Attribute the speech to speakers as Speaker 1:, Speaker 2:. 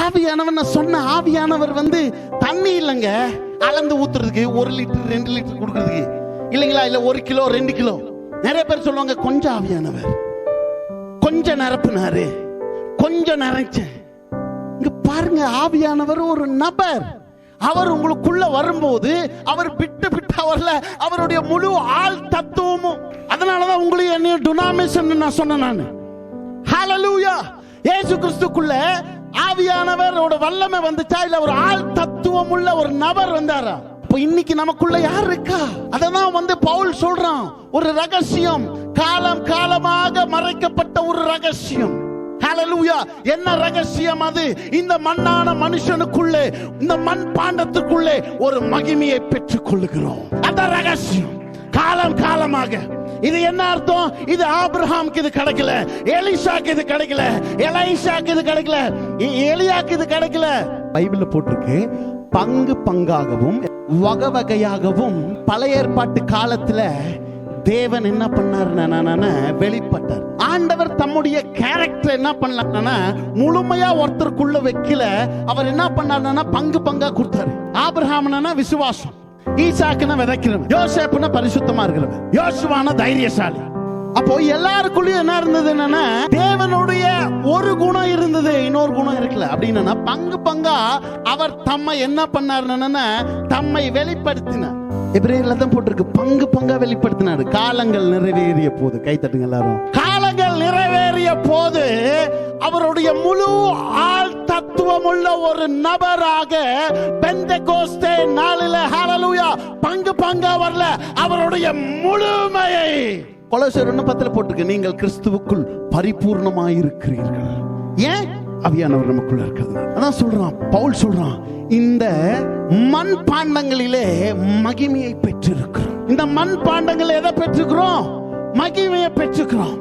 Speaker 1: ஆவியானவர் சொன்ன ஆவியானவர் தண்ணி இல்லைங்க அளந்து ஊத்துறதுக்கு 1 லிட்டர் 2 லிட்டர் கொடுக்கறதுக்கு இல்லைங்களா, இல்ல 1 கிலோ 2 கிலோ. நிறைய பேர் சொல்லுவாங்க கொஞ்சம் ஆவியானவர், கொஞ்சம் நிரப்புனாரு, கொஞ்சம் நிறைச்சேன். இங்க பாருங்க, ஆவியானவர் ஒரு நபர். அவர் உங்களுக்குள்ள வரும்போது அவர் விட்டு வரல, அவருடைய முழு ஆள் தத்துவமும். அதனாலதான் உங்களுக்கு என்ன டுனாமிஸ் நான் சொன்னேன் நான். ஹல்லேலூயா. இயேசு கிறிஸ்துக்குள்ள ஆவியானவரோட வல்லமை வந்துச்சா, இல்ல ஒரு ஆள் தத்துவம் உள்ள ஒரு நபர் வந்தாரா? இப்போ இன்னைக்கு நமக்குள்ள யார் இருக்கா? அததான் பவுல் சொல்றான், ஒரு ரகசியம், காலம் காலமாக மறைக்கப்பட்ட ஒரு ரகசியம். ஹல்லேலூயா. என்ன ரகசியம் அது? இந்த மண்ணான மனுஷனுக்குள்ளே, இந்த மண் பாண்டத்துக்குள்ளே ஒரு மகிமையை பெற்றுக் கொள்ளுகிறோம். அந்த ரகசியம் காலம் காலமாக. இது என்ன அர்த்தம்? இது ஆபிரகாமுக்கு இது கிடைக்கல, எலிசாக்கு இது கிடைக்கல, எலைசாக்கு இது கிடைக்கல, எலியாக்கு இது கிடைக்கல. பைபிள்ல போட்டிருக்கு, பங்கு பங்காகவும் வகை வகையாகவும் பழைய ஏற்பாட்டு காலத்துல தேவன் என்ன பண்ணார்? வெளிப்பட்டார். ஆண்டவர் தம்முடைய கேரக்டர் என்ன பண்ணார்னா முழுமையா ஒருத்தருக்குள்ள வைக்கல. அவர் என்ன பண்ணார்னா பங்கு பங்கா கொடுத்தாரு. ஆபிரகாம்னா விசுவாசம், ஈசாக்குனா விதைக்கிறவன், யோசேப்புனா பரிசுத்தமா இருக்கிறவன், யோசுவானா தைரியசாலி. அப்போ எல்லாருக்குள்ளயும் என்ன இருந்தது? என்னன்னா தேவனுடைய ஒரு குணம் இருந்தது, இன்னொரு குணம் இருக்குல்ல. அப்படின்னா பங்கு பங்கா அவர் தம்மை என்ன பண்ணாருன்னா தம்மை வெளிப்படுத்தினார். எபிரேயர்ல தான் போட்டிருக்கு, பங்கு பங்கா வெளிப்படுத்தினாரு. காலங்கள் நிறைவேறிய போது, கை தட்டுங்க எல்லாரும். காலங்கள் நிறைவேறிய போது அவருடைய முழு ஆள் தத்துவம் உள்ள ஒரு நபராக பெந்தெகோஸ்தே நாளில, ஹல்லேலூயா, பங்கு பங்கா வரல, அவருடைய முழுமையை கொலோசியர் 1:10 போட்டிருக்கு, நீங்கள் கிறிஸ்துவுக்குள் பரிபூர்ணமாயிருக்கிறீர்கள். ஏன்? ஆவியானவர் நமக்குள்ள இருக்கிறது. அதான் சொல்றான் பவுல், சொல்றான், இந்த மண் பாண்டங்களிலே மகிமையை பெற்றிருக்கிறோம். இந்த மண் பாண்டங்களை எதை பெற்றுக்கிறோம்? மகிமையை பெற்றுக்கிறோம்.